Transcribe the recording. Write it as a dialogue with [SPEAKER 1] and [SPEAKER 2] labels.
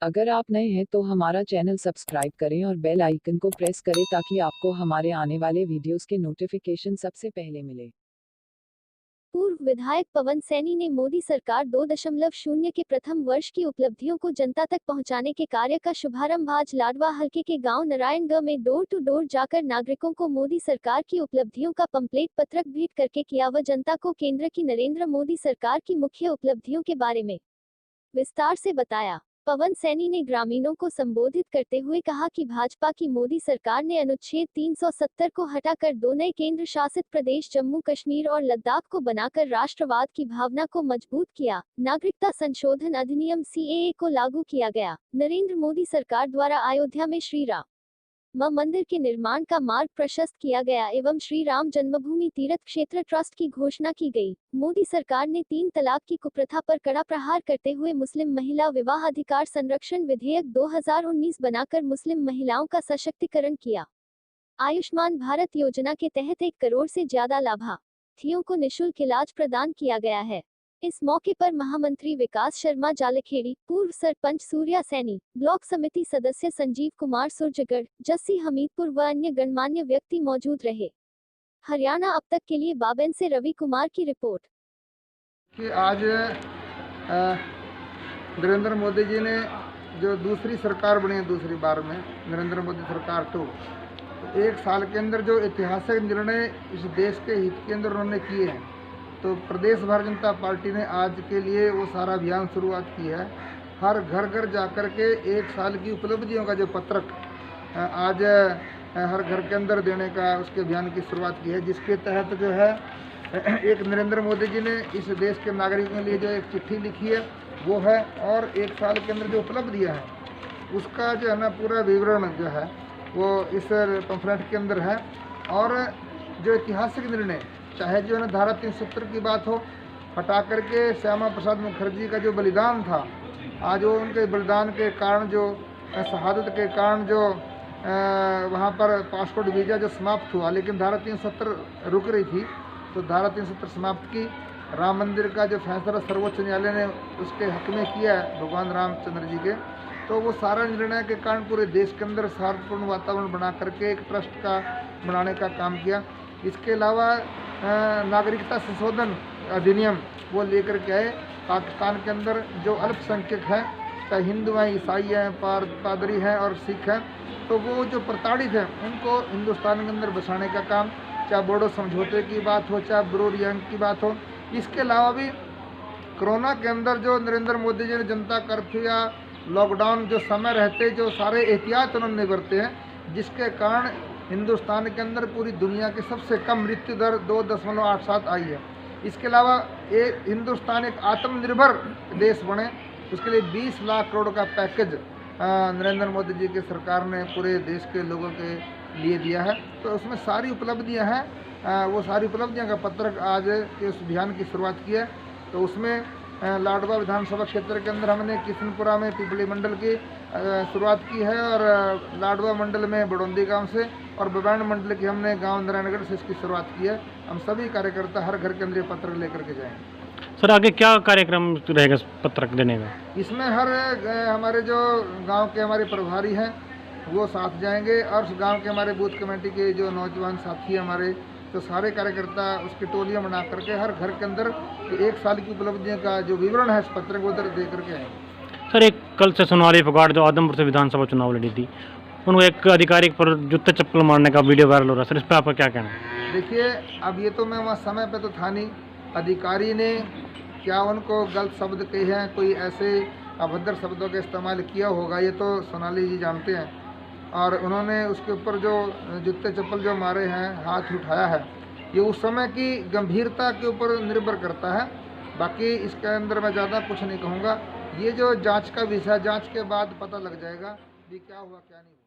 [SPEAKER 1] अगर आप नए हैं तो हमारा चैनल सब्सक्राइब करें और बेल आइकन को प्रेस करें ताकि आपको हमारे आने वाले वीडियोस के नोटिफिकेशन सबसे पहले मिले।
[SPEAKER 2] पूर्व विधायक पवन सैनी ने मोदी सरकार 2.0 के प्रथम वर्ष की उपलब्धियों को जनता तक पहुंचाने के कार्य का शुभारंभ आज लाडवा हलके के गांव नारायणगढ़ में डोर टू डोर जाकर नागरिकों को मोदी सरकार की उपलब्धियों का पंपलेट पत्रक भेंट करके किया व जनता को केंद्र की नरेंद्र मोदी सरकार की मुख्य उपलब्धियों के बारे में विस्तार से बताया। पवन सैनी ने ग्रामीणों को संबोधित करते हुए कहा कि भाजपा की मोदी सरकार ने अनुच्छेद 370 को हटाकर 2 नए केंद्र शासित प्रदेश जम्मू कश्मीर और लद्दाख को बनाकर राष्ट्रवाद की भावना को मजबूत किया। नागरिकता संशोधन अधिनियम सीएए को लागू किया गया। नरेंद्र मोदी सरकार द्वारा अयोध्या में श्री राम मंदिर के निर्माण का मार्ग प्रशस्त किया गया एवं श्री राम जन्मभूमि तीर्थ क्षेत्र ट्रस्ट की घोषणा की गई। मोदी सरकार ने 3 तलाक की कुप्रथा पर कड़ा प्रहार करते हुए मुस्लिम महिला विवाह अधिकार संरक्षण विधेयक 2019 बनाकर मुस्लिम महिलाओं का सशक्तिकरण किया। आयुष्मान भारत योजना के तहत 1 करोड़ से ज्यादा लाभार्थियों को निःशुल्क इलाज प्रदान किया गया है। इस मौके पर महामंत्री विकास शर्मा जालेखेड़ी, पूर्व सरपंच सूर्या सैनी, ब्लॉक समिति सदस्य संजीव कुमार सुरजगढ़, जस्सी हमीदपुर व अन्य गणमान्य व्यक्ति मौजूद रहे। हरियाणा अब तक के लिए बाबेन से रवि कुमार की रिपोर्ट।
[SPEAKER 3] कि आज नरेंद्र मोदी जी ने जो दूसरी सरकार बनी है, दूसरी बार में नरेंद्र मोदी सरकार 2, तो 1 साल के अंदर जो ऐतिहासिक निर्णय इस देश के हित के अंदर उन्होंने किए हैं, तो प्रदेश भारतीय जनता पार्टी ने आज के लिए वो सारा अभियान शुरुआत की है। हर घर घर जाकर के 1 साल की उपलब्धियों का जो पत्रक आज हर घर के अंदर देने का उसके अभियान की शुरुआत की है, जिसके तहत जो है एक नरेंद्र मोदी जी ने इस देश के नागरिकों के लिए जो एक चिट्ठी लिखी है वो है, और 1 साल के अंदर जो उपलब्धियाँ हैं उसका जो है ना पूरा विवरण जो है वो इस पंफलेट के अंदर है। और जो ऐतिहासिक निर्णय, चाहे जो है ना धारा 370 की बात हो, हटा करके श्यामा प्रसाद मुखर्जी का जो बलिदान था, आज वो उनके बलिदान के कारण जो शहादत के कारण जो वहाँ पर पासपोर्ट वीज़ा जो समाप्त हुआ, लेकिन धारा 370 रुक रही थी, तो धारा 370 समाप्त की। राम मंदिर का जो फैसला सर्वोच्च न्यायालय ने उसके हक में किया है भगवान रामचंद्र जी के, तो वो सारा निर्णय के कारण पूरे देश के अंदर शांतिपूर्ण वातावरण बना करके एक ट्रस्ट का बनाने का काम किया। इसके अलावा नागरिकता संशोधन अधिनियम वो लेकर के आए। पाकिस्तान के अंदर जो अल्पसंख्यक हैं, चाहे हिंदू हैं, ईसाई हैं, पादरी हैं और सिख हैं, तो वो जो प्रताड़ित हैं उनको हिंदुस्तान के अंदर बसाने का काम, चाहे बोडो समझौते की बात हो, चाहे ब्रू रियांग की बात हो। इसके अलावा भी कोरोना के अंदर जो नरेंद्र मोदी जी ने जनता कर्फ्यू या लॉकडाउन जो समय रहते जो सारे एहतियात उन्होंने बरते हैं, जिसके कारण हिंदुस्तान के अंदर पूरी दुनिया की सबसे कम मृत्यु दर 2.87 आई है। इसके अलावा हिंदुस्तान एक आत्मनिर्भर देश बने, उसके लिए 20 लाख करोड़ का पैकेज नरेंद्र मोदी जी की सरकार ने पूरे देश के लोगों के लिए दिया है। तो उसमें सारी उपलब्धियां हैं, वो सारी उपलब्धियां का पत्रक आज के उस अभियान की शुरुआत की है। तो उसमें लाडवा विधानसभा क्षेत्र के अंदर हमने किशनपुरा में पिपली मंडल की शुरुआत की है, और लाडवा मंडल में बड़ौंदी गांव से, और बबैन मंडल की हमने गांव नारायणगढ़ से इसकी शुरुआत की है। हम सभी कार्यकर्ता हर घर के अंदर पत्रक लेकर के जाएंगे।
[SPEAKER 4] सर, आगे क्या कार्यक्रम रहेगा पत्रक देने का?
[SPEAKER 3] इसमें हर हमारे जो गांव के हमारे प्रभारी हैं वो साथ जाएंगे, और उस गांव के हमारे बूथ कमेटी के जो नौजवान साथी हमारे, तो सारे कार्यकर्ता उसकी टोलियां बना करके हर घर के अंदर 1 साल की उपलब्धियों का जो विवरण है इस पत्रक को उधर दे करके आएंगे।
[SPEAKER 4] सर, एक कल से सोनाली फोगाट जो आदमपुर से विधानसभा चुनाव लड़ी थी, उनको एक अधिकारी पर जूते चप्पल मारने का वीडियो वायरल हो रहा है, सर इस पर आपका क्या कहना है?
[SPEAKER 3] देखिए, अब ये तो मैं वहाँ समय पे तो था नहीं, अधिकारी ने क्या उनको गलत शब्द कहे हैं, कोई ऐसे अभद्र शब्दों का इस्तेमाल किया होगा, ये तो सोनाली जी जानते हैं। और उन्होंने उसके ऊपर जो जूते चप्पल जो मारे हैं, हाथ उठाया है, ये उस समय की गंभीरता के ऊपर निर्भर करता है। बाकी इसके अंदर मैं ज़्यादा कुछ नहीं कहूँगा। ये जो जांच का विषय, जांच के बाद पता लग जाएगा कि क्या हुआ क्या नहीं हुआ।